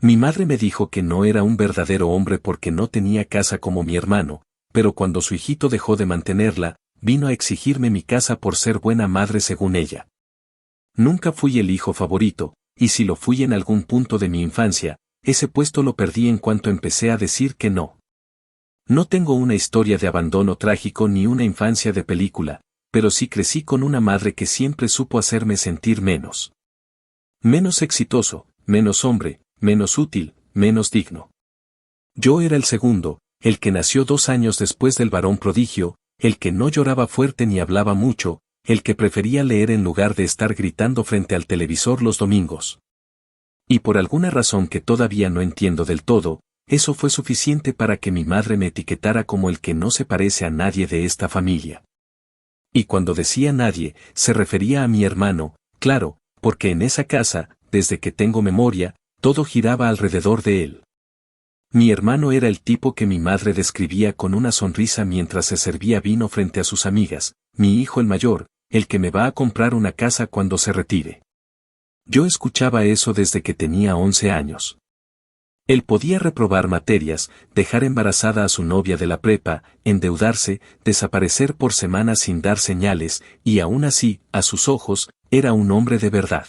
Mi madre me dijo que no era un verdadero hombre porque no tenía casa como mi hermano, pero cuando su hijito dejó de mantenerla, vino a exigirme mi casa por ser buena madre según ella. Nunca fui el hijo favorito, y si lo fui en algún punto de mi infancia, ese puesto lo perdí en cuanto empecé a decir que no. No tengo una historia de abandono trágico ni una infancia de película, pero sí crecí con una madre que siempre supo hacerme sentir menos. Menos exitoso, menos hombre, menos útil, menos digno. Yo era el segundo, el que nació 2 años después del varón prodigio, el que no lloraba fuerte ni hablaba mucho, el que prefería leer en lugar de estar gritando frente al televisor los domingos. Y por alguna razón que todavía no entiendo del todo, eso fue suficiente para que mi madre me etiquetara como el que no se parece a nadie de esta familia. Y cuando decía nadie, se refería a mi hermano, claro, porque en esa casa, desde que tengo memoria, todo giraba alrededor de él. Mi hermano era el tipo que mi madre describía con una sonrisa mientras se servía vino frente a sus amigas, mi hijo el mayor, el que me va a comprar una casa cuando se retire. Yo escuchaba eso desde que tenía 11 años. Él podía reprobar materias, dejar embarazada a su novia de la prepa, endeudarse, desaparecer por semanas sin dar señales, y aún así, a sus ojos, era un hombre de verdad.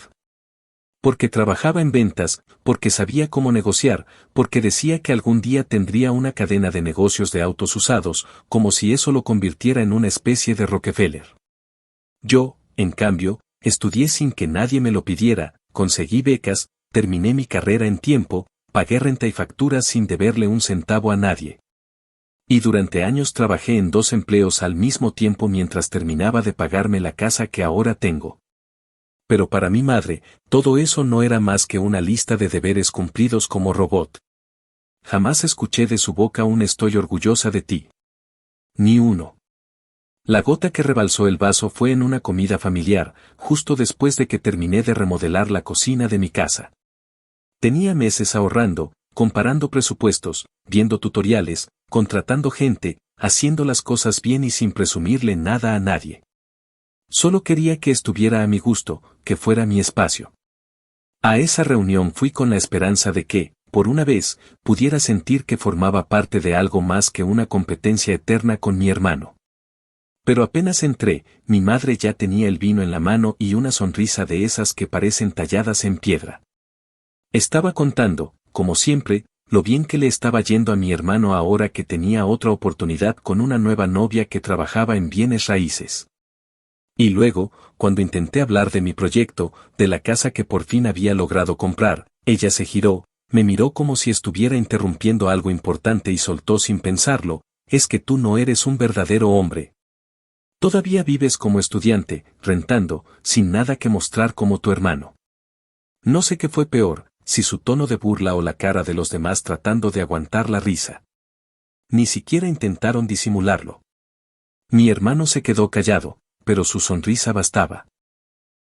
Porque trabajaba en ventas, porque sabía cómo negociar, porque decía que algún día tendría una cadena de negocios de autos usados, como si eso lo convirtiera en una especie de Rockefeller. Yo, en cambio, estudié sin que nadie me lo pidiera, conseguí becas, terminé mi carrera en tiempo, pagué renta y facturas sin deberle un centavo a nadie. Y durante años trabajé en 2 empleos al mismo tiempo mientras terminaba de pagarme la casa que ahora tengo. Pero para mi madre, todo eso no era más que una lista de deberes cumplidos como robot. Jamás escuché de su boca un estoy orgullosa de ti. Ni uno. La gota que rebalsó el vaso fue en una comida familiar, justo después de que terminé de remodelar la cocina de mi casa. Tenía meses ahorrando, comparando presupuestos, viendo tutoriales, contratando gente, haciendo las cosas bien y sin presumirle nada a nadie. Solo quería que estuviera a mi gusto, que fuera mi espacio. A esa reunión fui con la esperanza de que, por una vez, pudiera sentir que formaba parte de algo más que una competencia eterna con mi hermano. Pero apenas entré, mi madre ya tenía el vino en la mano y una sonrisa de esas que parecen talladas en piedra. Estaba contando, como siempre, lo bien que le estaba yendo a mi hermano ahora que tenía otra oportunidad con una nueva novia que trabajaba en bienes raíces. Y luego, cuando intenté hablar de mi proyecto, de la casa que por fin había logrado comprar, ella se giró, me miró como si estuviera interrumpiendo algo importante y soltó sin pensarlo, es que tú no eres un verdadero hombre. Todavía vives como estudiante, rentando, sin nada que mostrar como tu hermano. No sé qué fue peor, si su tono de burla o la cara de los demás tratando de aguantar la risa. Ni siquiera intentaron disimularlo. Mi hermano se quedó callado, pero su sonrisa bastaba.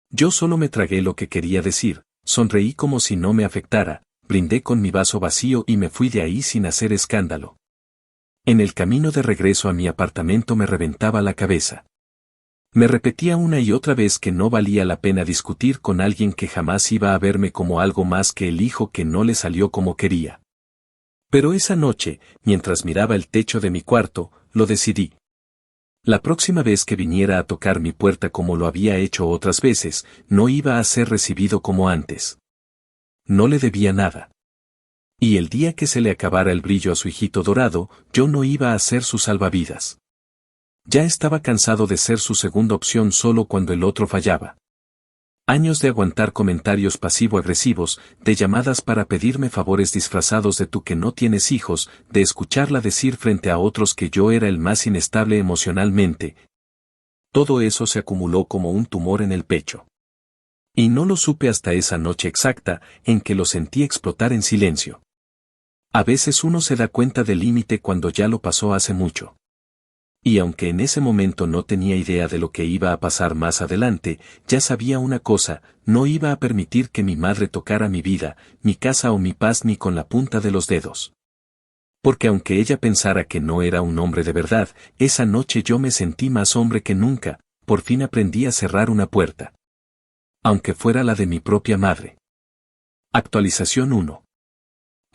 Yo solo me tragué lo que quería decir, sonreí como si no me afectara, brindé con mi vaso vacío y me fui de ahí sin hacer escándalo. En el camino de regreso a mi apartamento me reventaba la cabeza. Me repetía una y otra vez que no valía la pena discutir con alguien que jamás iba a verme como algo más que el hijo que no le salió como quería. Pero esa noche, mientras miraba el techo de mi cuarto, lo decidí. La próxima vez que viniera a tocar mi puerta como lo había hecho otras veces, no iba a ser recibido como antes. No le debía nada. Y el día que se le acabara el brillo a su hijito dorado, yo no iba a ser su salvavidas. Ya estaba cansado de ser su segunda opción solo cuando el otro fallaba. Años de aguantar comentarios pasivo-agresivos, de llamadas para pedirme favores disfrazados de tú que no tienes hijos, de escucharla decir frente a otros que yo era el más inestable emocionalmente. Todo eso se acumuló como un tumor en el pecho. Y no lo supe hasta esa noche exacta, en que lo sentí explotar en silencio. A veces uno se da cuenta del límite cuando ya lo pasó hace mucho. Y aunque en ese momento no tenía idea de lo que iba a pasar más adelante, ya sabía una cosa, no iba a permitir que mi madre tocara mi vida, mi casa o mi paz ni con la punta de los dedos. Porque aunque ella pensara que no era un hombre de verdad, esa noche yo me sentí más hombre que nunca, por fin aprendí a cerrar una puerta. Aunque fuera la de mi propia madre. Actualización 1.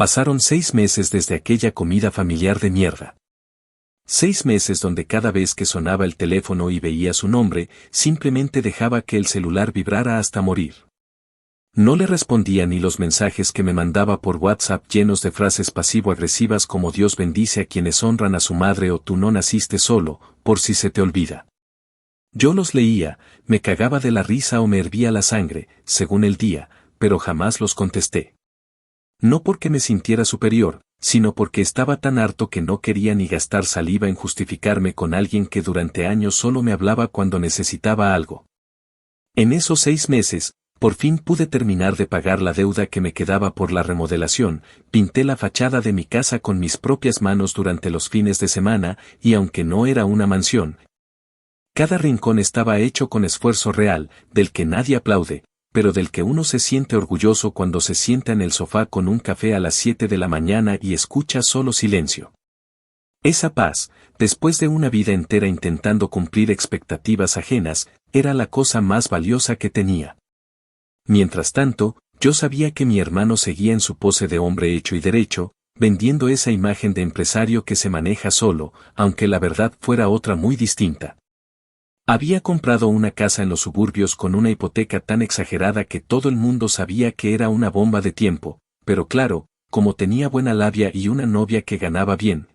Pasaron 6 meses desde aquella comida familiar de mierda. 6 meses donde cada vez que sonaba el teléfono y veía su nombre, simplemente dejaba que el celular vibrara hasta morir. No le respondía ni los mensajes que me mandaba por WhatsApp llenos de frases pasivo-agresivas como Dios bendice a quienes honran a su madre o tú no naciste solo, por si se te olvida. Yo los leía, me cagaba de la risa o me hervía la sangre, según el día, pero jamás los contesté. No porque me sintiera superior, sino porque estaba tan harto que no quería ni gastar saliva en justificarme con alguien que durante años solo me hablaba cuando necesitaba algo. En esos 6 meses, por fin pude terminar de pagar la deuda que me quedaba por la remodelación, pinté la fachada de mi casa con mis propias manos durante los fines de semana, y aunque no era una mansión, cada rincón estaba hecho con esfuerzo real, del que nadie aplaude, pero del que uno se siente orgulloso cuando se sienta en el sofá con un café a las 7 de la mañana y escucha solo silencio. Esa paz, después de una vida entera intentando cumplir expectativas ajenas, era la cosa más valiosa que tenía. Mientras tanto, yo sabía que mi hermano seguía en su pose de hombre hecho y derecho, vendiendo esa imagen de empresario que se maneja solo, aunque la verdad fuera otra muy distinta. Había comprado una casa en los suburbios con una hipoteca tan exagerada que todo el mundo sabía que era una bomba de tiempo, pero claro, como tenía buena labia y una novia que ganaba bien,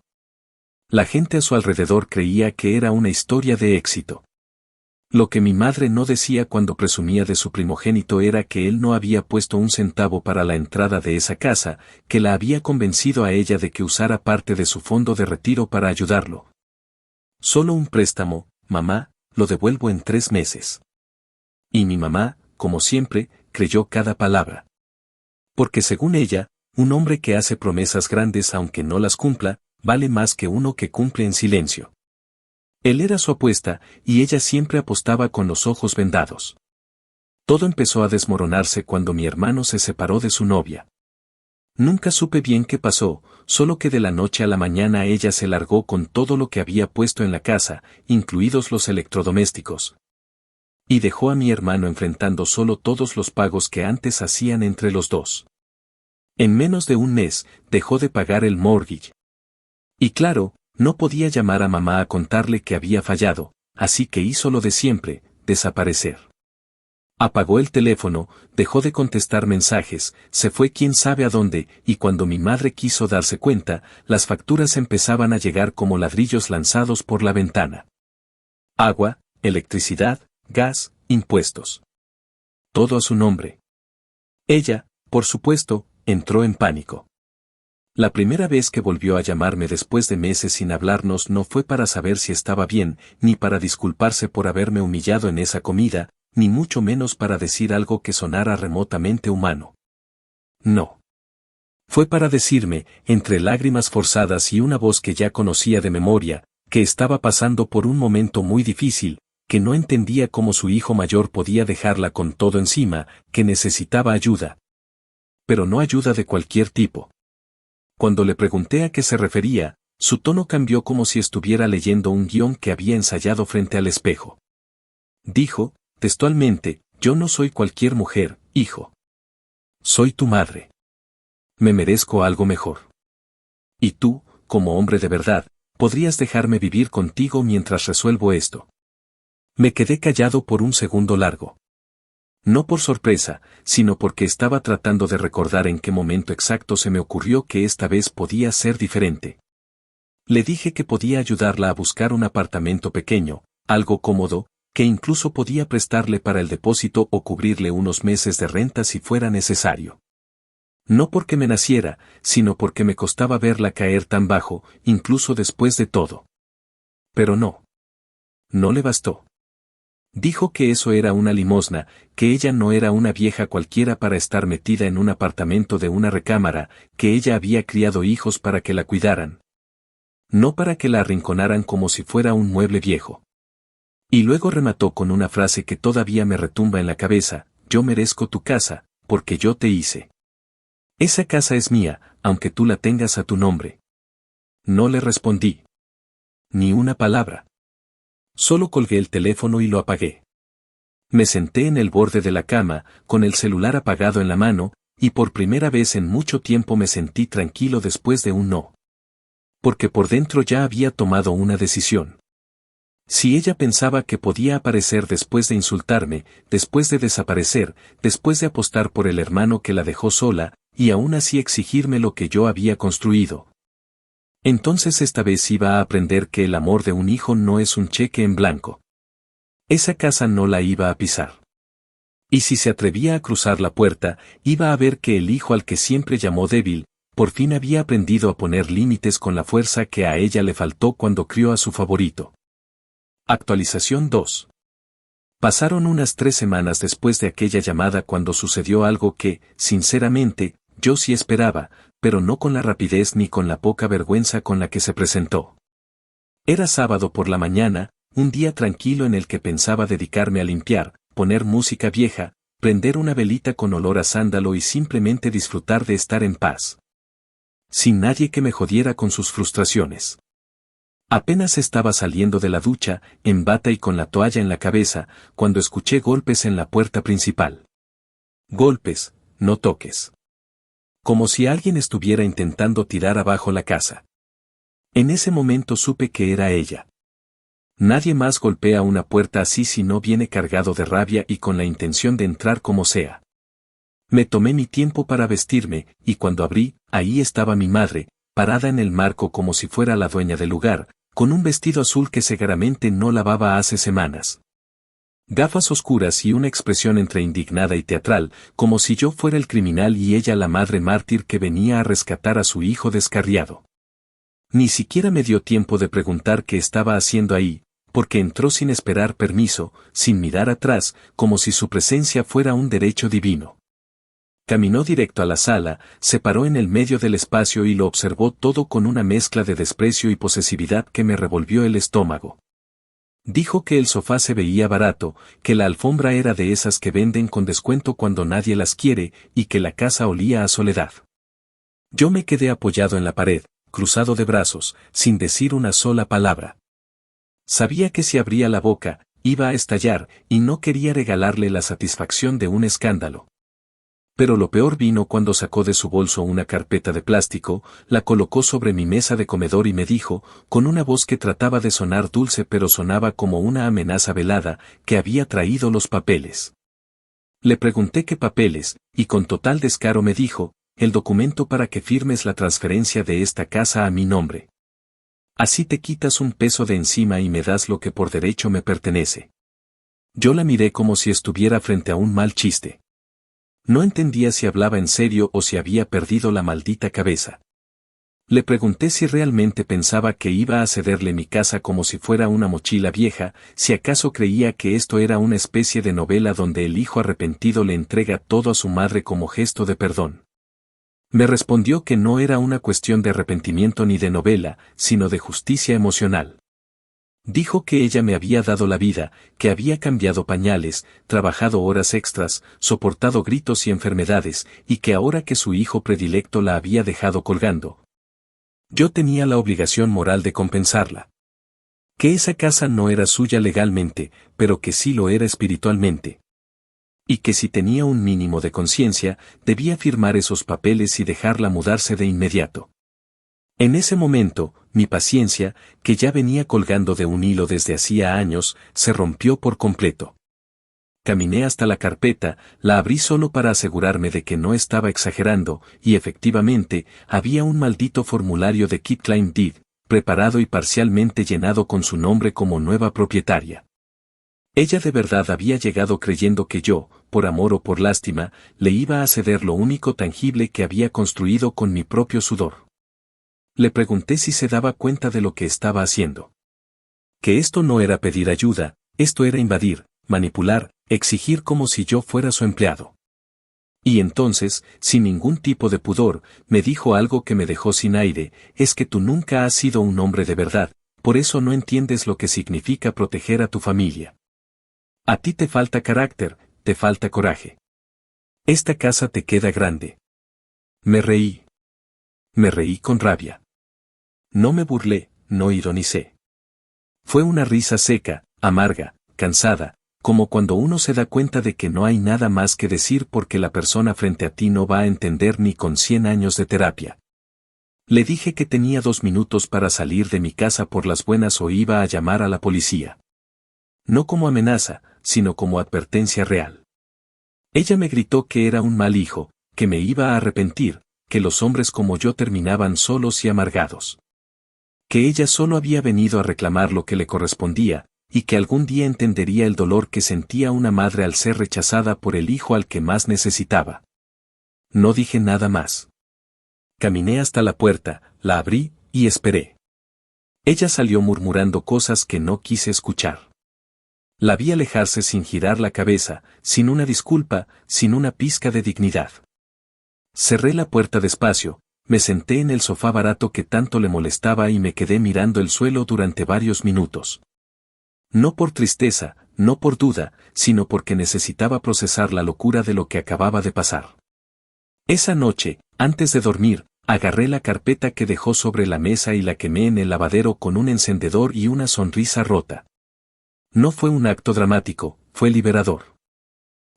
la gente a su alrededor creía que era una historia de éxito. Lo que mi madre no decía cuando presumía de su primogénito era que él no había puesto un centavo para la entrada de esa casa, que la había convencido a ella de que usara parte de su fondo de retiro para ayudarlo. Solo un préstamo, mamá, lo devuelvo en 3 meses. Y mi mamá, como siempre, creyó cada palabra. Porque según ella, un hombre que hace promesas grandes aunque no las cumpla, vale más que uno que cumple en silencio. Él era su apuesta, y ella siempre apostaba con los ojos vendados. Todo empezó a desmoronarse cuando mi hermano se separó de su novia. Nunca supe bien qué pasó, solo que de la noche a la mañana ella se largó con todo lo que había puesto en la casa, incluidos los electrodomésticos. Y dejó a mi hermano enfrentando solo todos los pagos que antes hacían entre los dos. En menos de un mes, dejó de pagar el mortgage. Y claro, no podía llamar a mamá a contarle que había fallado, así que hizo lo de siempre, desaparecer. Apagó el teléfono, dejó de contestar mensajes, se fue quién sabe a dónde, y cuando mi madre quiso darse cuenta, las facturas empezaban a llegar como ladrillos lanzados por la ventana. Agua, electricidad, gas, impuestos. Todo a su nombre. Ella, por supuesto, entró en pánico. La primera vez que volvió a llamarme después de meses sin hablarnos no fue para saber si estaba bien, ni para disculparse por haberme humillado en esa comida, ni mucho menos para decir algo que sonara remotamente humano. No. Fue para decirme, entre lágrimas forzadas y una voz que ya conocía de memoria, que estaba pasando por un momento muy difícil, que no entendía cómo su hijo mayor podía dejarla con todo encima, que necesitaba ayuda. Pero no ayuda de cualquier tipo. Cuando le pregunté a qué se refería, su tono cambió como si estuviera leyendo un guión que había ensayado frente al espejo. Dijo, textualmente, yo no soy cualquier mujer, hijo. Soy tu madre. Me merezco algo mejor. Y tú, como hombre de verdad, podrías dejarme vivir contigo mientras resuelvo esto. Me quedé callado por un segundo largo. No por sorpresa, sino porque estaba tratando de recordar en qué momento exacto se me ocurrió que esta vez podía ser diferente. Le dije que podía ayudarla a buscar un apartamento pequeño, algo cómodo, que incluso podía prestarle para el depósito o cubrirle unos meses de renta si fuera necesario. No porque me naciera, sino porque me costaba verla caer tan bajo, incluso después de todo. Pero no. No le bastó. Dijo que eso era una limosna, que ella no era una vieja cualquiera para estar metida en un apartamento de una recámara, que ella había criado hijos para que la cuidaran. No para que la arrinconaran como si fuera un mueble viejo. Y luego remató con una frase que todavía me retumba en la cabeza, yo merezco tu casa, porque yo te hice. Esa casa es mía, aunque tú la tengas a tu nombre. No le respondí. Ni una palabra. Solo colgué el teléfono y lo apagué. Me senté en el borde de la cama, con el celular apagado en la mano, y por primera vez en mucho tiempo me sentí tranquilo después de un no. Porque por dentro ya había tomado una decisión. Si ella pensaba que podía aparecer después de insultarme, después de desaparecer, después de apostar por el hermano que la dejó sola, y aún así exigirme lo que yo había construido, entonces esta vez iba a aprender que el amor de un hijo no es un cheque en blanco. Esa casa no la iba a pisar. Y si se atrevía a cruzar la puerta, iba a ver que el hijo al que siempre llamó débil, por fin había aprendido a poner límites con la fuerza que a ella le faltó cuando crió a su favorito. Actualización 2. Pasaron unas 3 semanas después de aquella llamada cuando sucedió algo que, sinceramente, yo sí esperaba, pero no con la rapidez ni con la poca vergüenza con la que se presentó. Era sábado por la mañana, un día tranquilo en el que pensaba dedicarme a limpiar, poner música vieja, prender una velita con olor a sándalo y simplemente disfrutar de estar en paz. Sin nadie que me jodiera con sus frustraciones. Apenas estaba saliendo de la ducha, en bata y con la toalla en la cabeza, cuando escuché golpes en la puerta principal. Golpes, no toques. Como si alguien estuviera intentando tirar abajo la casa. En ese momento supe que era ella. Nadie más golpea una puerta así si no viene cargado de rabia y con la intención de entrar como sea. Me tomé mi tiempo para vestirme, y cuando abrí, ahí estaba mi madre, parada en el marco como si fuera la dueña del lugar, con un vestido azul que seguramente no lavaba hace semanas. Gafas oscuras y una expresión entre indignada y teatral, como si yo fuera el criminal y ella la madre mártir que venía a rescatar a su hijo descarriado. Ni siquiera me dio tiempo de preguntar qué estaba haciendo ahí, porque entró sin esperar permiso, sin mirar atrás, como si su presencia fuera un derecho divino. Caminó directo a la sala, se paró en el medio del espacio y lo observó todo con una mezcla de desprecio y posesividad que me revolvió el estómago. Dijo que el sofá se veía barato, que la alfombra era de esas que venden con descuento cuando nadie las quiere, y que la casa olía a soledad. Yo me quedé apoyado en la pared, cruzado de brazos, sin decir una sola palabra. Sabía que si abría la boca, iba a estallar, y no quería regalarle la satisfacción de un escándalo. Pero lo peor vino cuando sacó de su bolso una carpeta de plástico, la colocó sobre mi mesa de comedor y me dijo, con una voz que trataba de sonar dulce pero sonaba como una amenaza velada, que había traído los papeles. Le pregunté qué papeles, y con total descaro me dijo, el documento para que firmes la transferencia de esta casa a mi nombre. Así te quitas un peso de encima y me das lo que por derecho me pertenece. Yo la miré como si estuviera frente a un mal chiste. No entendía si hablaba en serio o si había perdido la maldita cabeza. Le pregunté si realmente pensaba que iba a cederle mi casa como si fuera una mochila vieja, si acaso creía que esto era una especie de novela donde el hijo arrepentido le entrega todo a su madre como gesto de perdón. Me respondió que no era una cuestión de arrepentimiento ni de novela, sino de justicia emocional. Dijo que ella me había dado la vida, que había cambiado pañales, trabajado horas extras, soportado gritos y enfermedades, y que ahora que su hijo predilecto la había dejado colgando, yo tenía la obligación moral de compensarla. Que esa casa no era suya legalmente, pero que sí lo era espiritualmente. Y que si tenía un mínimo de conciencia, debía firmar esos papeles y dejarla mudarse de inmediato. En ese momento, mi paciencia, que ya venía colgando de un hilo desde hacía años, se rompió por completo. Caminé hasta la carpeta, la abrí solo para asegurarme de que no estaba exagerando, y efectivamente, había un maldito formulario de quitclaim deed, preparado y parcialmente llenado con su nombre como nueva propietaria. Ella de verdad había llegado creyendo que yo, por amor o por lástima, le iba a ceder lo único tangible que había construido con mi propio sudor. Le pregunté si se daba cuenta de lo que estaba haciendo. Que esto no era pedir ayuda, esto era invadir, manipular, exigir como si yo fuera su empleado. Y entonces, sin ningún tipo de pudor, me dijo algo que me dejó sin aire, es que tú nunca has sido un hombre de verdad, por eso no entiendes lo que significa proteger a tu familia. A ti te falta carácter, te falta coraje. Esta casa te queda grande. Me reí. Me reí con rabia. No me burlé, no ironicé. Fue una risa seca, amarga, cansada, Como cuando uno se da cuenta de que no hay nada más que decir porque la persona frente a ti no va a entender ni con 100 años de terapia. Le dije que tenía 2 minutos para salir de mi casa por las buenas o iba a llamar a la policía. No como amenaza, sino como advertencia real. Ella me gritó que era un mal hijo, que me iba a arrepentir, que los hombres como yo terminaban solos y amargados. Que ella solo había venido a reclamar lo que le correspondía, y que algún día entendería el dolor que sentía una madre al ser rechazada por el hijo al que más necesitaba. No dije nada más. Caminé hasta la puerta, la abrí, y esperé. Ella salió murmurando cosas que no quise escuchar. La vi alejarse sin girar la cabeza, sin una disculpa, sin una pizca de dignidad. Cerré la puerta despacio, me senté en el sofá barato que tanto le molestaba y me quedé mirando el suelo durante varios minutos. No por tristeza, no por duda, sino porque necesitaba procesar la locura de lo que acababa de pasar. Esa noche, antes de dormir, agarré la carpeta que dejó sobre la mesa y la quemé en el lavadero con un encendedor y una sonrisa rota. No fue un acto dramático, fue liberador.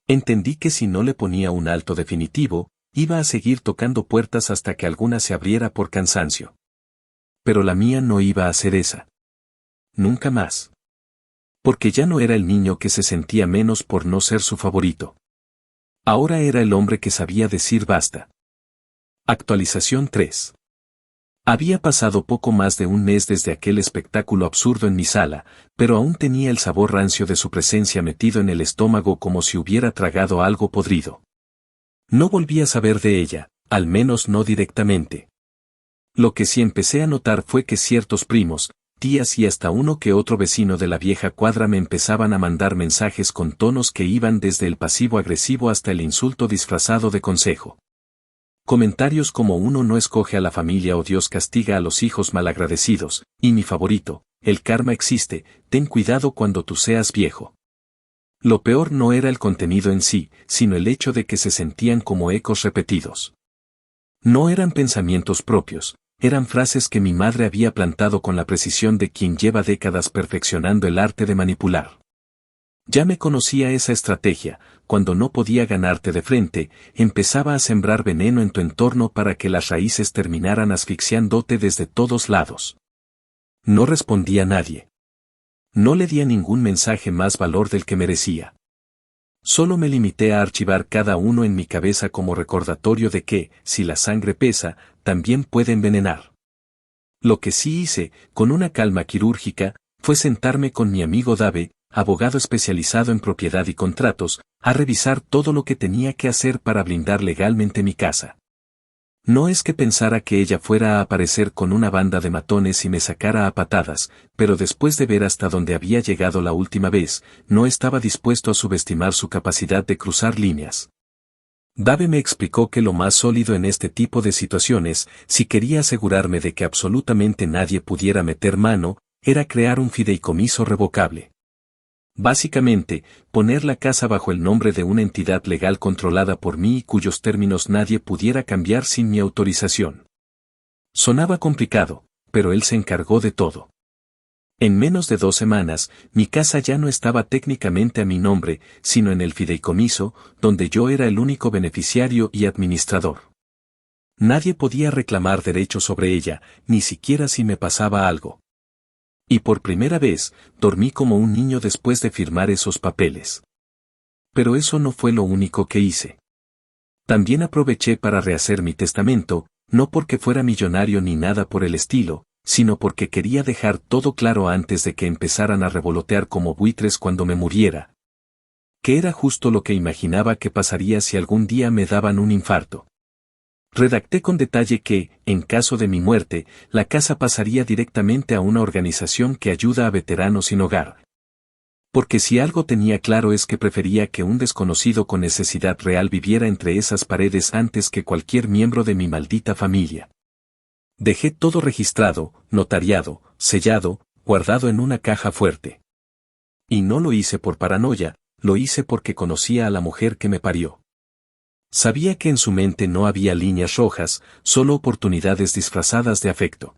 Entendí que si no le ponía un alto definitivo, iba a seguir tocando puertas hasta que alguna se abriera por cansancio. Pero la mía no iba a ser esa. Nunca más. Porque ya no era el niño que se sentía menos por no ser su favorito. Ahora era el hombre que sabía decir basta. Actualización 3. Había pasado poco más de un mes desde aquel espectáculo absurdo en mi sala, pero aún tenía el sabor rancio de su presencia metido en el estómago como si hubiera tragado algo podrido. No volví a saber de ella, al menos no directamente. Lo que sí empecé a notar fue que ciertos primos, tías y hasta uno que otro vecino de la vieja cuadra me empezaban a mandar mensajes con tonos que iban desde el pasivo-agresivo hasta el insulto disfrazado de consejo. Comentarios como uno no escoge a la familia o Dios castiga a los hijos malagradecidos, y mi favorito, el karma existe, ten cuidado cuando tú seas viejo. Lo peor no era el contenido en sí, sino el hecho de que se sentían como ecos repetidos. No eran pensamientos propios, eran frases que mi madre había plantado con la precisión de quien lleva décadas perfeccionando el arte de manipular. Ya me conocía esa estrategia, cuando no podía ganarte de frente, empezaba a sembrar veneno en tu entorno para que las raíces terminaran asfixiándote desde todos lados. No respondí a nadie. No le di a ningún mensaje más valor del que merecía. Solo me limité a archivar cada uno en mi cabeza como recordatorio de que, si la sangre pesa, también puede envenenar. Lo que sí hice, con una calma quirúrgica, fue sentarme con mi amigo Dave, abogado especializado en propiedad y contratos, a revisar todo lo que tenía que hacer para blindar legalmente mi casa. No es que pensara que ella fuera a aparecer con una banda de matones y me sacara a patadas, pero después de ver hasta dónde había llegado la última vez, no estaba dispuesto a subestimar su capacidad de cruzar líneas. Dave me explicó que lo más sólido en este tipo de situaciones, si quería asegurarme de que absolutamente nadie pudiera meter mano, era crear un fideicomiso revocable. Básicamente, poner la casa bajo el nombre de una entidad legal controlada por mí y cuyos términos nadie pudiera cambiar sin mi autorización. Sonaba complicado, pero él se encargó de todo. En menos de 2 semanas, mi casa ya no estaba técnicamente a mi nombre, sino en el fideicomiso, donde yo era el único beneficiario y administrador. Nadie podía reclamar derechos sobre ella, ni siquiera si me pasaba algo. Y por primera vez, dormí como un niño después de firmar esos papeles. Pero eso no fue lo único que hice. También aproveché para rehacer mi testamento, no porque fuera millonario ni nada por el estilo, sino porque quería dejar todo claro antes de que empezaran a revolotear como buitres cuando me muriera. Que era justo lo que imaginaba que pasaría si algún día me daban un infarto. Redacté con detalle que, en caso de mi muerte, la casa pasaría directamente a una organización que ayuda a veteranos sin hogar. Porque si algo tenía claro es que prefería que un desconocido con necesidad real viviera entre esas paredes antes que cualquier miembro de mi maldita familia. Dejé todo registrado, notariado, sellado, guardado en una caja fuerte. Y no lo hice por paranoia, lo hice porque conocía a la mujer que me parió. Sabía que en su mente no había líneas rojas, solo oportunidades disfrazadas de afecto.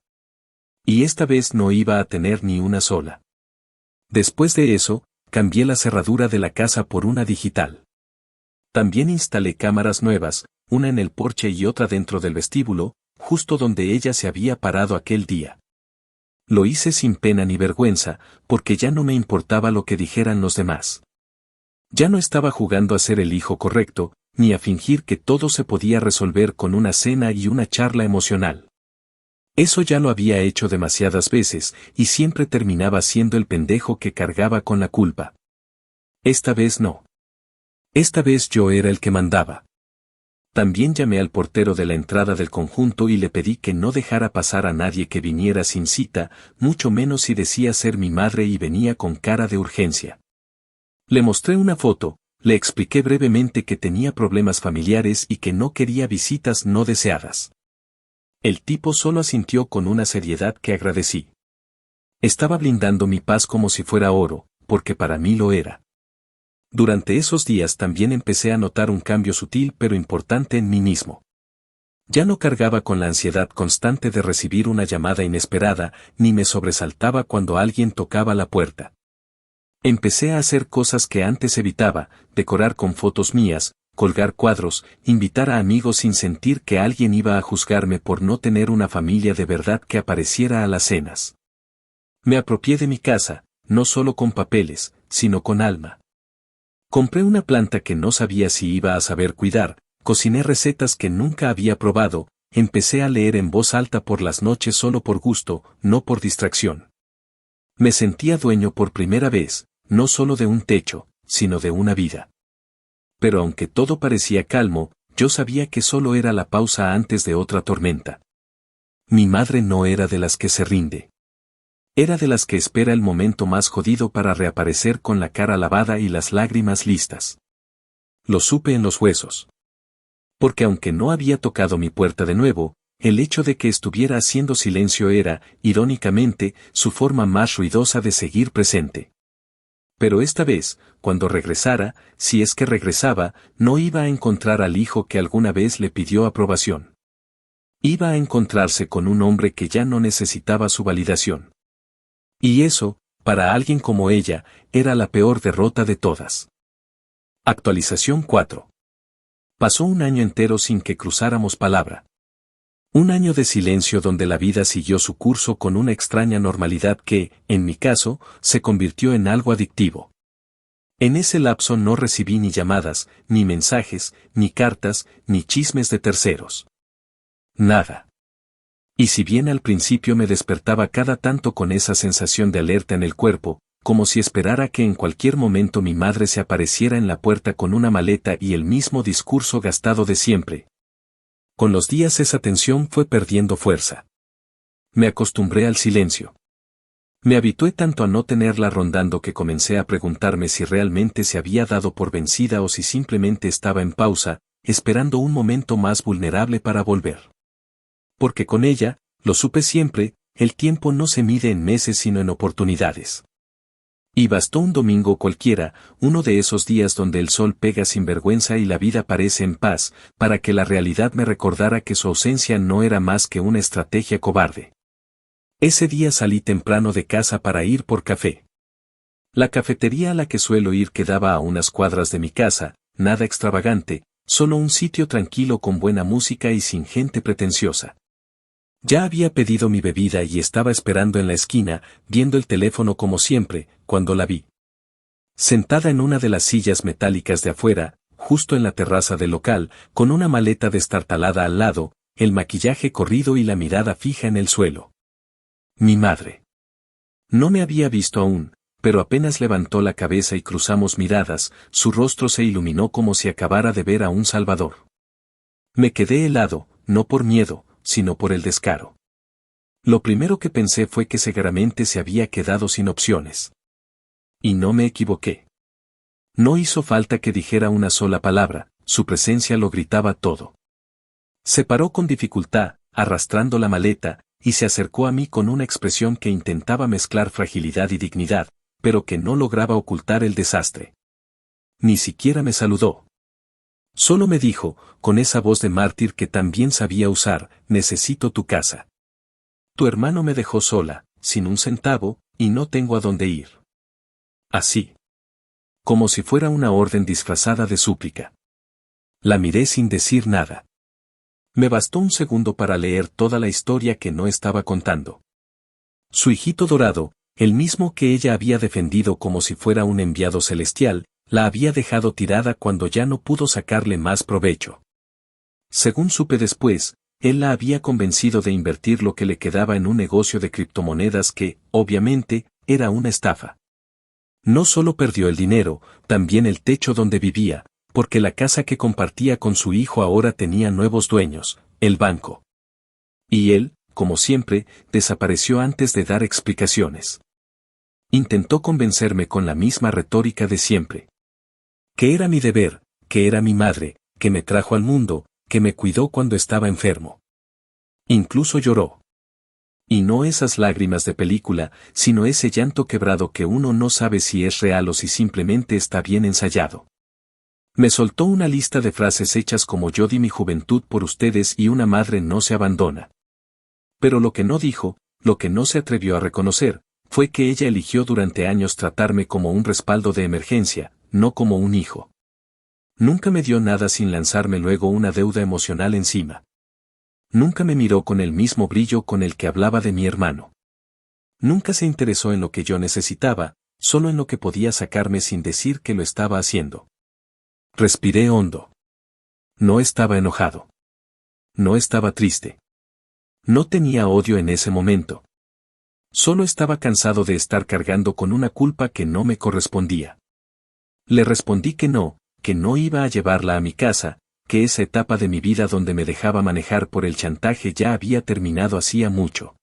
Y esta vez no iba a tener ni una sola. Después de eso, cambié la cerradura de la casa por una digital. También instalé cámaras nuevas, una en el porche y otra dentro del vestíbulo, justo donde ella se había parado aquel día. Lo hice sin pena ni vergüenza, porque ya no me importaba lo que dijeran los demás. Ya no estaba jugando a ser el hijo correcto, ni a fingir que todo se podía resolver con una cena y una charla emocional. Eso ya lo había hecho demasiadas veces, y siempre terminaba siendo el pendejo que cargaba con la culpa. Esta vez no. Esta vez yo era el que mandaba. También llamé al portero de la entrada del conjunto y le pedí que no dejara pasar a nadie que viniera sin cita, mucho menos si decía ser mi madre y venía con cara de urgencia. Le mostré una foto, le expliqué brevemente que tenía problemas familiares y que no quería visitas no deseadas. El tipo solo asintió con una seriedad que agradecí. Estaba blindando mi paz como si fuera oro, porque para mí lo era. Durante esos días también empecé a notar un cambio sutil pero importante en mí mismo. Ya no cargaba con la ansiedad constante de recibir una llamada inesperada, ni me sobresaltaba cuando alguien tocaba la puerta. Empecé a hacer cosas que antes evitaba, decorar con fotos mías, colgar cuadros, invitar a amigos sin sentir que alguien iba a juzgarme por no tener una familia de verdad que apareciera a las cenas. Me apropié de mi casa, no solo con papeles, sino con alma. Compré una planta que no sabía si iba a saber cuidar, cociné recetas que nunca había probado, empecé a leer en voz alta por las noches solo por gusto, no por distracción. Me sentía dueño por primera vez, no solo de un techo, sino de una vida. Pero aunque todo parecía calmo, yo sabía que solo era la pausa antes de otra tormenta. Mi madre no era de las que se rinde. Era de las que espera el momento más jodido para reaparecer con la cara lavada y las lágrimas listas. Lo supe en los huesos. Porque aunque no había tocado mi puerta de nuevo, el hecho de que estuviera haciendo silencio era, irónicamente, su forma más ruidosa de seguir presente. Pero esta vez, cuando regresara, si es que regresaba, no iba a encontrar al hijo que alguna vez le pidió aprobación. Iba a encontrarse con un hombre que ya no necesitaba su validación. Y eso, para alguien como ella, era la peor derrota de todas. Actualización 4. Pasó un año entero sin que cruzáramos palabra. Un año de silencio donde la vida siguió su curso con una extraña normalidad que, en mi caso, se convirtió en algo adictivo. En ese lapso no recibí ni llamadas, ni mensajes, ni cartas, ni chismes de terceros. Nada. Y si bien al principio me despertaba cada tanto con esa sensación de alerta en el cuerpo, como si esperara que en cualquier momento mi madre se apareciera en la puerta con una maleta y el mismo discurso gastado de siempre. Con los días esa tensión fue perdiendo fuerza. Me acostumbré al silencio. Me habitué tanto a no tenerla rondando que comencé a preguntarme si realmente se había dado por vencida o si simplemente estaba en pausa, esperando un momento más vulnerable para volver. Porque con ella, lo supe siempre, el tiempo no se mide en meses sino en oportunidades. Y bastó un domingo cualquiera, uno de esos días donde el sol pega sin vergüenza y la vida parece en paz, para que la realidad me recordara que su ausencia no era más que una estrategia cobarde. Ese día salí temprano de casa para ir por café. La cafetería a la que suelo ir quedaba a unas cuadras de mi casa, nada extravagante, solo un sitio tranquilo con buena música y sin gente pretenciosa. Ya había pedido mi bebida y estaba esperando en la esquina, viendo el teléfono como siempre, cuando la vi. Sentada en una de las sillas metálicas de afuera, justo en la terraza del local, con una maleta destartalada al lado, el maquillaje corrido y la mirada fija en el suelo. Mi madre. No me había visto aún, pero apenas levantó la cabeza y cruzamos miradas, su rostro se iluminó como si acabara de ver a un salvador. Me quedé helado, no por miedo, sino por el descaro. Lo primero que pensé fue que seguramente se había quedado sin opciones. Y no me equivoqué. No hizo falta que dijera una sola palabra, su presencia lo gritaba todo. Se paró con dificultad, arrastrando la maleta, y se acercó a mí con una expresión que intentaba mezclar fragilidad y dignidad, pero que no lograba ocultar el desastre. Ni siquiera me saludó. Solo me dijo, con esa voz de mártir que también sabía usar, necesito tu casa. Tu hermano me dejó sola, sin un centavo, y no tengo a dónde ir. Así. como si fuera una orden disfrazada de súplica. La miré sin decir nada. Me bastó un segundo para leer toda la historia que no estaba contando. Su hijito dorado, el mismo que ella había defendido como si fuera un enviado celestial, la había dejado tirada cuando ya no pudo sacarle más provecho. Según supe después, él la había convencido de invertir lo que le quedaba en un negocio de criptomonedas que, obviamente, era una estafa. No solo perdió el dinero, también el techo donde vivía, porque la casa que compartía con su hijo ahora tenía nuevos dueños, el banco. Y él, como siempre, desapareció antes de dar explicaciones. Intentó convencerme con la misma retórica de siempre. Que era mi deber, que era mi madre, que me trajo al mundo, que me cuidó cuando estaba enfermo. Incluso lloró. Y no esas lágrimas de película, sino ese llanto quebrado que uno no sabe si es real o si simplemente está bien ensayado. Me soltó una lista de frases hechas como yo di mi juventud por ustedes y una madre no se abandona. Pero lo que no dijo, lo que no se atrevió a reconocer, fue que ella eligió durante años tratarme como un respaldo de emergencia, no como un hijo. Nunca me dio nada sin lanzarme luego una deuda emocional encima. Nunca me miró con el mismo brillo con el que hablaba de mi hermano. Nunca se interesó en lo que yo necesitaba, solo en lo que podía sacarme sin decir que lo estaba haciendo. Respiré hondo. No estaba enojado. No estaba triste. No tenía odio en ese momento. Solo estaba cansado de estar cargando con una culpa que no me correspondía. Le respondí que no iba a llevarla a mi casa, que esa etapa de mi vida donde me dejaba manejar por el chantaje ya había terminado hacía mucho.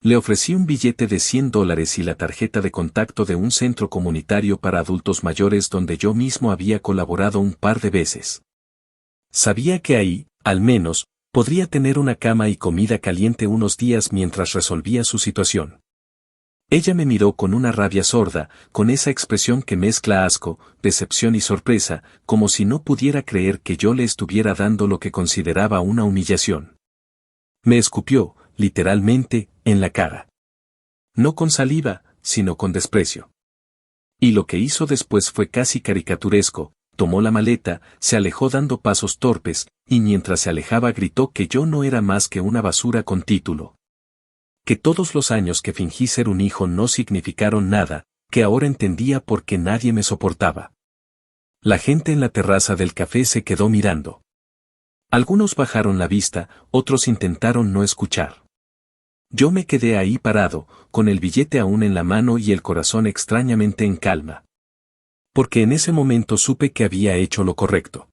Le ofrecí un billete de $100 y la tarjeta de contacto de un centro comunitario para adultos mayores donde yo mismo había colaborado un par de veces. Sabía que ahí, al menos, podría tener una cama y comida caliente unos días mientras resolvía su situación. Ella me miró con una rabia sorda, con esa expresión que mezcla asco, decepción y sorpresa, como si no pudiera creer que yo le estuviera dando lo que consideraba una humillación. Me escupió, literalmente, en la cara. No con saliva, sino con desprecio. Y lo que hizo después fue casi caricaturesco, tomó la maleta, se alejó dando pasos torpes, y mientras se alejaba gritó que yo no era más que una basura con título. Que todos los años que fingí ser un hijo no significaron nada, que ahora entendía por qué nadie me soportaba. La gente en la terraza del café se quedó mirando. Algunos bajaron la vista, otros intentaron no escuchar. Yo me quedé ahí parado, con el billete aún en la mano y el corazón extrañamente en calma. Porque en ese momento supe que había hecho lo correcto.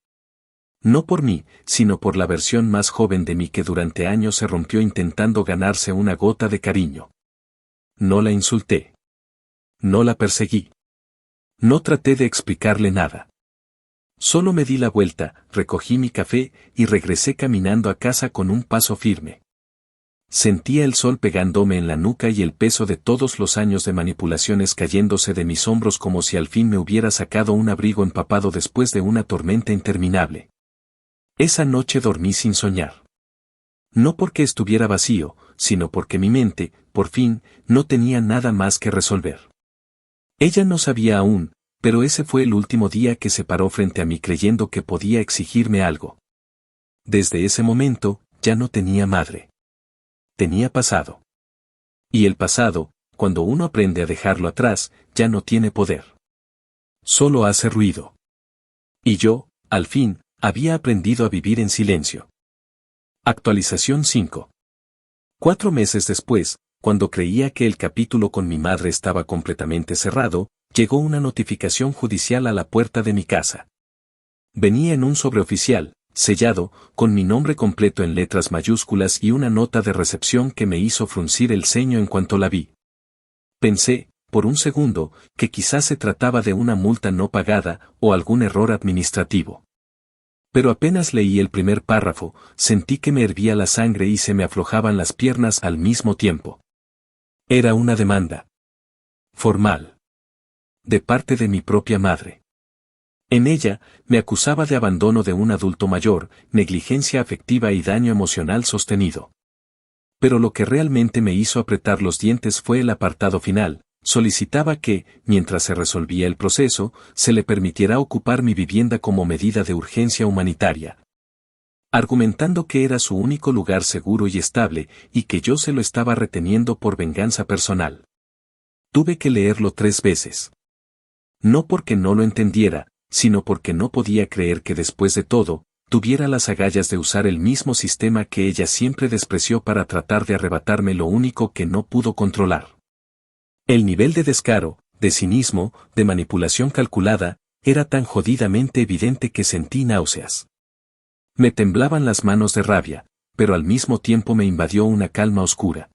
No por mí, sino por la versión más joven de mí que durante años se rompió intentando ganarse una gota de cariño. No la insulté. No la perseguí. No traté de explicarle nada. Solo me di la vuelta, recogí mi café y regresé caminando a casa con un paso firme. Sentía el sol pegándome en la nuca y el peso de todos los años de manipulaciones cayéndose de mis hombros como si al fin me hubiera sacado un abrigo empapado después de una tormenta interminable. Esa noche dormí sin soñar. No porque estuviera vacío, sino porque mi mente, por fin, no tenía nada más que resolver. Ella no sabía aún, pero ese fue el último día que se paró frente a mí creyendo que podía exigirme algo. Desde ese momento, ya no tenía madre. Tenía pasado. Y el pasado, cuando uno aprende a dejarlo atrás, ya no tiene poder. Solo hace ruido. Y yo, al fin, había aprendido a vivir en silencio. Actualización 5. 4 meses después, cuando creía que el capítulo con mi madre estaba completamente cerrado, llegó una notificación judicial a la puerta de mi casa. Venía en un sobreoficial, sellado, con mi nombre completo en letras mayúsculas y una nota de recepción que me hizo fruncir el ceño en cuanto la vi. Pensé, por un segundo, que quizás se trataba de una multa no pagada o algún error administrativo. Pero apenas leí el primer párrafo, sentí que me hervía la sangre y se me aflojaban las piernas al mismo tiempo. Era una demanda formal. De parte de mi propia madre. En ella, me acusaba de abandono de un adulto mayor, negligencia afectiva y daño emocional sostenido. Pero lo que realmente me hizo apretar los dientes fue el apartado final, Solicitaba que, mientras se resolvía el proceso, se le permitiera ocupar mi vivienda como medida de urgencia humanitaria, argumentando que era su único lugar seguro y estable, y que yo se lo estaba reteniendo por venganza personal. Tuve que leerlo 3 veces. No porque no lo entendiera, sino porque no podía creer que después de todo, tuviera las agallas de usar el mismo sistema que ella siempre despreció para tratar de arrebatarme lo único que no pudo controlar. El nivel de descaro, de cinismo, de manipulación calculada, era tan jodidamente evidente que sentí náuseas. Me temblaban las manos de rabia, pero al mismo tiempo me invadió una calma oscura.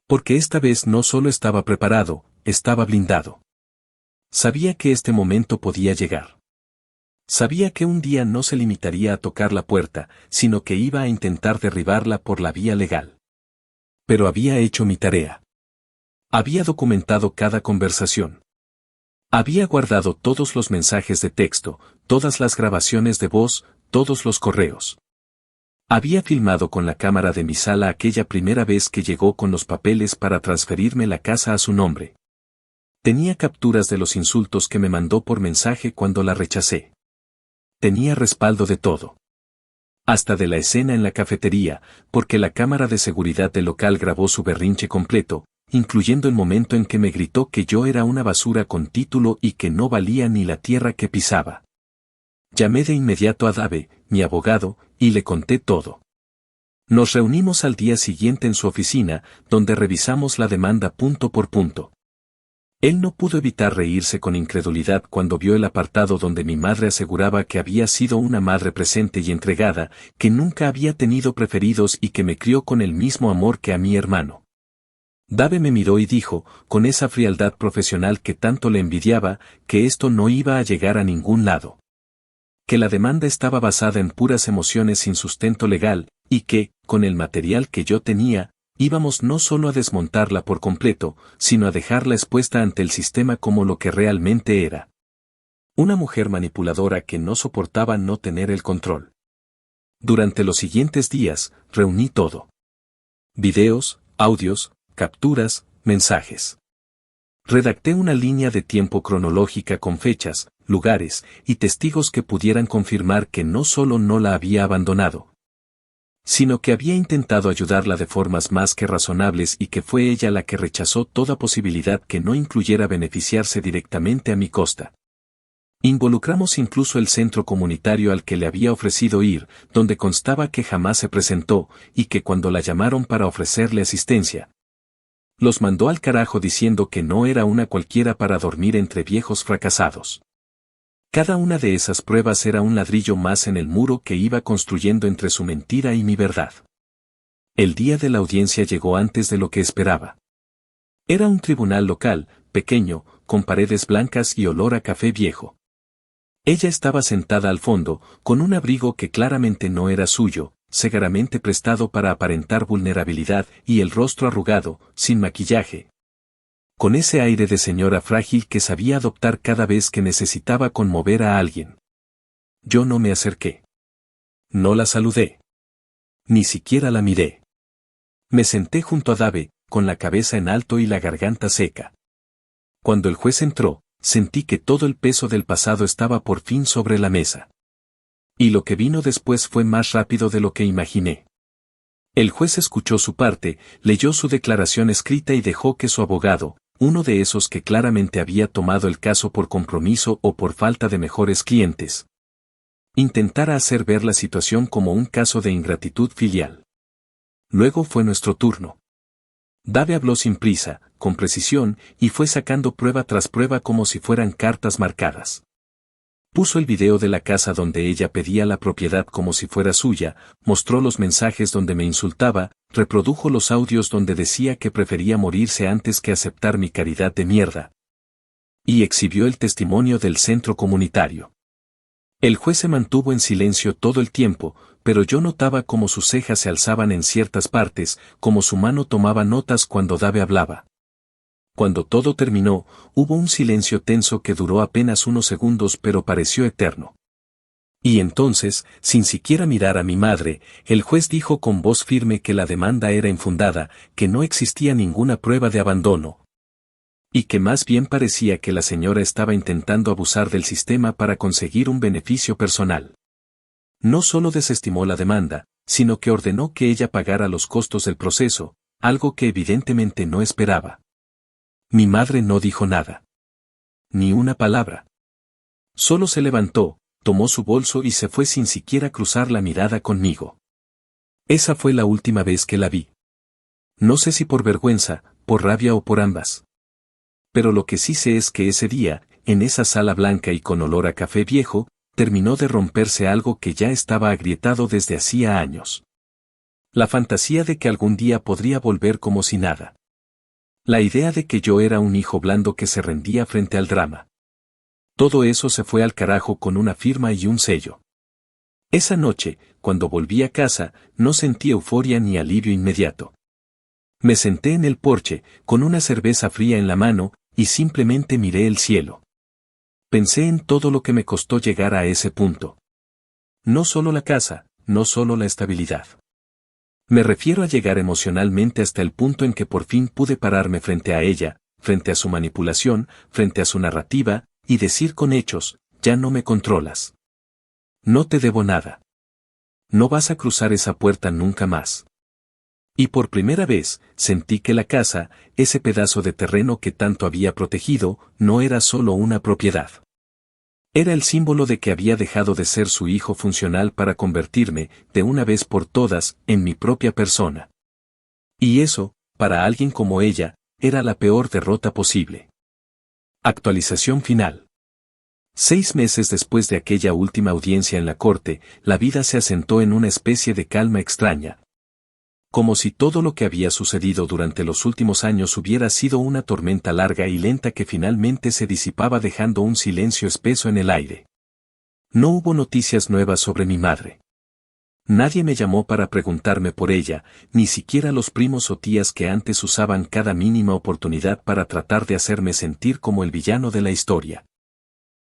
Porque esta vez no solo estaba preparado, estaba blindado. Sabía que este momento podía llegar. Sabía que un día no se limitaría a tocar la puerta, sino que iba a intentar derribarla por la vía legal. Pero había hecho mi tarea. Había documentado cada conversación. Había guardado todos los mensajes de texto, todas las grabaciones de voz, todos los correos. Había filmado con la cámara de mi sala aquella primera vez que llegó con los papeles para transferirme la casa a su nombre. Tenía capturas de los insultos que me mandó por mensaje cuando la rechacé. Tenía respaldo de todo. Hasta de la escena en la cafetería, porque la cámara de seguridad del local grabó su berrinche completo, incluyendo el momento en que me gritó que yo era una basura con título y que no valía ni la tierra que pisaba. Llamé de inmediato a Dave, mi abogado, y le conté todo. Nos reunimos al día siguiente en su oficina, donde revisamos la demanda punto por punto. Él no pudo evitar reírse con incredulidad cuando vio el apartado donde mi madre aseguraba que había sido una madre presente y entregada, que nunca había tenido preferidos y que me crió con el mismo amor que a mi hermano. Dave me miró y dijo, con esa frialdad profesional que tanto le envidiaba, que esto no iba a llegar a ningún lado. Que la demanda estaba basada en puras emociones sin sustento legal, y que, con el material que yo tenía, íbamos no solo a desmontarla por completo, sino a dejarla expuesta ante el sistema como lo que realmente era. Una mujer manipuladora que no soportaba no tener el control. Durante los siguientes días, reuní todo. Videos, audios, capturas, mensajes. Redacté una línea de tiempo cronológica con fechas, lugares y testigos que pudieran confirmar que no solo no la había abandonado, sino que había intentado ayudarla de formas más que razonables y que fue ella la que rechazó toda posibilidad que no incluyera beneficiarse directamente a mi costa. Involucramos incluso el centro comunitario al que le había ofrecido ir, donde constaba que jamás se presentó y que cuando la llamaron para ofrecerle asistencia, los mandó al carajo diciendo que no era una cualquiera para dormir entre viejos fracasados. Cada una de esas pruebas era un ladrillo más en el muro que iba construyendo entre su mentira y mi verdad. El día de la audiencia llegó antes de lo que esperaba. Era un tribunal local, pequeño, con paredes blancas y olor a café viejo. Ella estaba sentada al fondo, con un abrigo que claramente no era suyo, segaramente prestado para aparentar vulnerabilidad y el rostro arrugado, sin maquillaje, con ese aire de señora frágil que sabía adoptar cada vez que necesitaba conmover a alguien. Yo no me acerqué. No la saludé. Ni siquiera la miré. Me senté junto a Dave, con la cabeza en alto y la garganta seca. Cuando el juez entró, sentí que todo el peso del pasado estaba por fin sobre la mesa. Y lo que vino después fue más rápido de lo que imaginé. El juez escuchó su parte, leyó su declaración escrita y dejó que su abogado, uno de esos que claramente había tomado el caso por compromiso o por falta de mejores clientes, intentara hacer ver la situación como un caso de ingratitud filial. Luego fue nuestro turno. Dave habló sin prisa, con precisión, y fue sacando prueba tras prueba como si fueran cartas marcadas. Puso el video de la casa donde ella pedía la propiedad como si fuera suya, mostró los mensajes donde me insultaba, reprodujo los audios donde decía que prefería morirse antes que aceptar mi caridad de mierda. Y exhibió el testimonio del centro comunitario. El juez se mantuvo en silencio todo el tiempo, pero yo notaba cómo sus cejas se alzaban en ciertas partes, como su mano tomaba notas cuando Dave hablaba. Cuando todo terminó, hubo un silencio tenso que duró apenas unos segundos pero pareció eterno. Y entonces, sin siquiera mirar a mi madre, el juez dijo con voz firme que la demanda era infundada, que no existía ninguna prueba de abandono. Y que más bien parecía que la señora estaba intentando abusar del sistema para conseguir un beneficio personal. No solo desestimó la demanda, sino que ordenó que ella pagara los costos del proceso, algo que evidentemente no esperaba. Mi madre no dijo nada. Ni una palabra. Solo se levantó, tomó su bolso y se fue sin siquiera cruzar la mirada conmigo. Esa fue la última vez que la vi. No sé si por vergüenza, por rabia o por ambas. Pero lo que sí sé es que ese día, en esa sala blanca y con olor a café viejo, terminó de romperse algo que ya estaba agrietado desde hacía años. La fantasía de que algún día podría volver como si nada. La idea de que yo era un hijo blando que se rendía frente al drama. Todo eso se fue al carajo con una firma y un sello. Esa noche, cuando volví a casa, no sentí euforia ni alivio inmediato. Me senté en el porche, con una cerveza fría en la mano, y simplemente miré el cielo. Pensé en todo lo que me costó llegar a ese punto. No solo la casa, no solo la estabilidad. Me refiero a llegar emocionalmente hasta el punto en que por fin pude pararme frente a ella, frente a su manipulación, frente a su narrativa, y decir con hechos, ya no me controlas. No te debo nada. No vas a cruzar esa puerta nunca más. Y por primera vez, sentí que la casa, ese pedazo de terreno que tanto había protegido, no era solo una propiedad. Era el símbolo de que había dejado de ser su hijo funcional para convertirme, de una vez por todas, en mi propia persona. Y eso, para alguien como ella, era la peor derrota posible. Actualización final. 6 meses después de aquella última audiencia en la corte, la vida se asentó en una especie de calma extraña. Como si todo lo que había sucedido durante los últimos años hubiera sido una tormenta larga y lenta que finalmente se disipaba dejando un silencio espeso en el aire. No hubo noticias nuevas sobre mi madre. Nadie me llamó para preguntarme por ella, ni siquiera los primos o tías que antes usaban cada mínima oportunidad para tratar de hacerme sentir como el villano de la historia.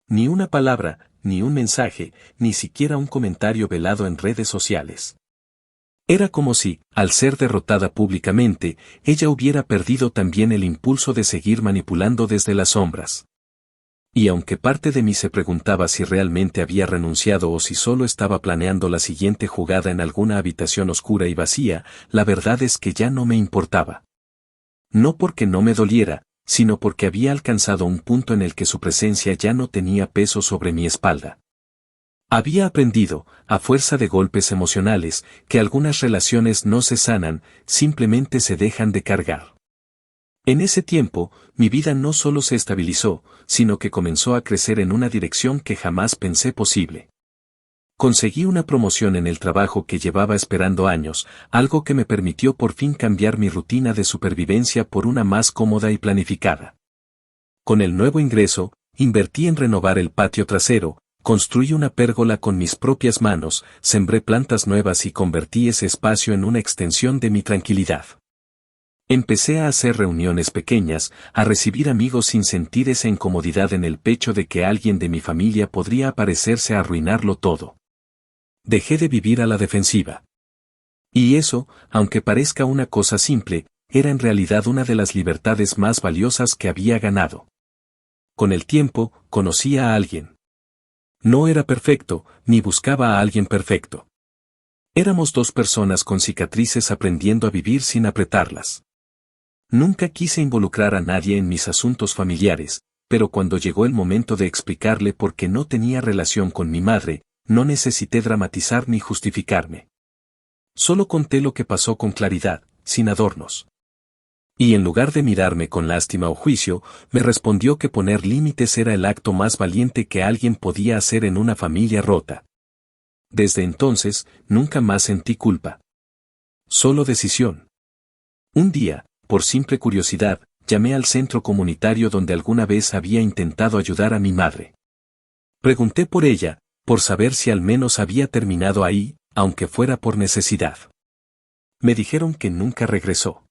Ni una palabra, ni un mensaje, ni siquiera un comentario velado en redes sociales. Era como si, al ser derrotada públicamente, ella hubiera perdido también el impulso de seguir manipulando desde las sombras. Y aunque parte de mí se preguntaba si realmente había renunciado o si solo estaba planeando la siguiente jugada en alguna habitación oscura y vacía, la verdad es que ya no me importaba. No porque no me doliera, sino porque había alcanzado un punto en el que su presencia ya no tenía peso sobre mi espalda. Había aprendido, a fuerza de golpes emocionales, que algunas relaciones no se sanan, simplemente se dejan de cargar. En ese tiempo, mi vida no solo se estabilizó, sino que comenzó a crecer en una dirección que jamás pensé posible. Conseguí una promoción en el trabajo que llevaba esperando años, algo que me permitió por fin cambiar mi rutina de supervivencia por una más cómoda y planificada. Con el nuevo ingreso, invertí en renovar el patio trasero, construí una pérgola con mis propias manos, sembré plantas nuevas y convertí ese espacio en una extensión de mi tranquilidad. Empecé a hacer reuniones pequeñas, a recibir amigos sin sentir esa incomodidad en el pecho de que alguien de mi familia podría aparecerse a arruinarlo todo. Dejé de vivir a la defensiva. Y eso, aunque parezca una cosa simple, era en realidad una de las libertades más valiosas que había ganado. Con el tiempo, conocí a alguien. No era perfecto, ni buscaba a alguien perfecto. Éramos dos personas con cicatrices aprendiendo a vivir sin apretarlas. Nunca quise involucrar a nadie en mis asuntos familiares, pero cuando llegó el momento de explicarle por qué no tenía relación con mi madre, no necesité dramatizar ni justificarme. Solo conté lo que pasó con claridad, sin adornos. Y en lugar de mirarme con lástima o juicio, me respondió que poner límites era el acto más valiente que alguien podía hacer en una familia rota. Desde entonces, nunca más sentí culpa. Solo decisión. Un día, por simple curiosidad, llamé al centro comunitario donde alguna vez había intentado ayudar a mi madre. Pregunté por ella, por saber si al menos había terminado ahí, aunque fuera por necesidad. Me dijeron que nunca regresó.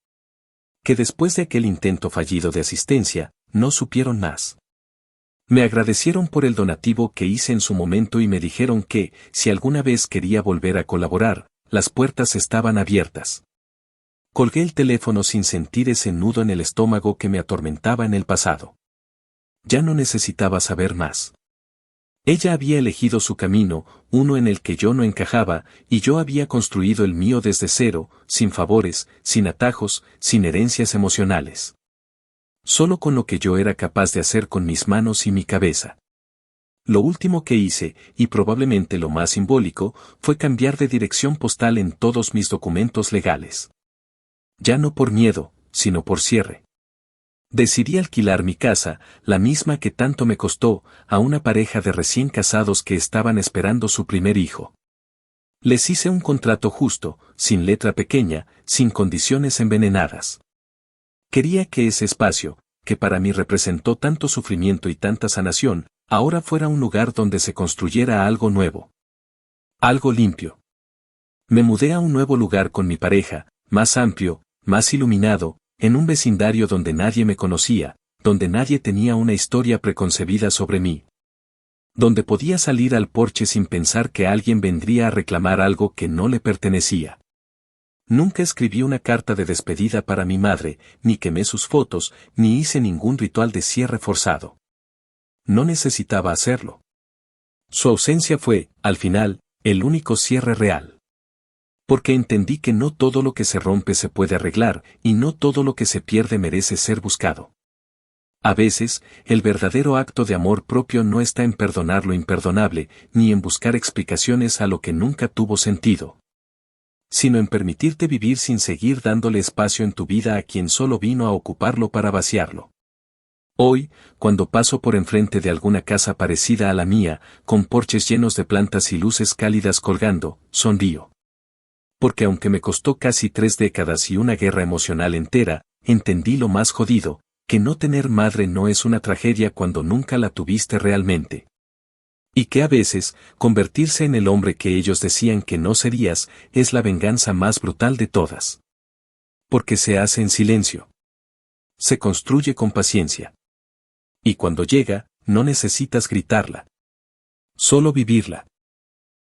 Que después de aquel intento fallido de asistencia, no supieron más. Me agradecieron por el donativo que hice en su momento y me dijeron que, si alguna vez quería volver a colaborar, las puertas estaban abiertas. Colgué el teléfono sin sentir ese nudo en el estómago que me atormentaba en el pasado. Ya no necesitaba saber más. Ella había elegido su camino, uno en el que yo no encajaba, y yo había construido el mío desde cero, sin favores, sin atajos, sin herencias emocionales. Solo con lo que yo era capaz de hacer con mis manos y mi cabeza. Lo último que hice, y probablemente lo más simbólico, fue cambiar de dirección postal en todos mis documentos legales. Ya no por miedo, sino por cierre. Decidí alquilar mi casa, la misma que tanto me costó, a una pareja de recién casados que estaban esperando su primer hijo. Les hice un contrato justo, sin letra pequeña, sin condiciones envenenadas. Quería que ese espacio, que para mí representó tanto sufrimiento y tanta sanación, ahora fuera un lugar donde se construyera algo nuevo. Algo limpio. Me mudé a un nuevo lugar con mi pareja, más amplio, más iluminado, en un vecindario donde nadie me conocía, donde nadie tenía una historia preconcebida sobre mí. Donde podía salir al porche sin pensar que alguien vendría a reclamar algo que no le pertenecía. Nunca escribí una carta de despedida para mi madre, ni quemé sus fotos, ni hice ningún ritual de cierre forzado. No necesitaba hacerlo. Su ausencia fue, al final, el único cierre real. Porque entendí que no todo lo que se rompe se puede arreglar, y no todo lo que se pierde merece ser buscado. A veces, el verdadero acto de amor propio no está en perdonar lo imperdonable, ni en buscar explicaciones a lo que nunca tuvo sentido, sino en permitirte vivir sin seguir dándole espacio en tu vida a quien solo vino a ocuparlo para vaciarlo. Hoy, cuando paso por enfrente de alguna casa parecida a la mía, con porches llenos de plantas y luces cálidas colgando, sonrío. Porque aunque me costó casi 3 décadas y una guerra emocional entera, entendí lo más jodido, que no tener madre no es una tragedia cuando nunca la tuviste realmente. Y que a veces, convertirse en el hombre que ellos decían que no serías, es la venganza más brutal de todas. Porque se hace en silencio. Se construye con paciencia. Y cuando llega, no necesitas gritarla. Solo vivirla.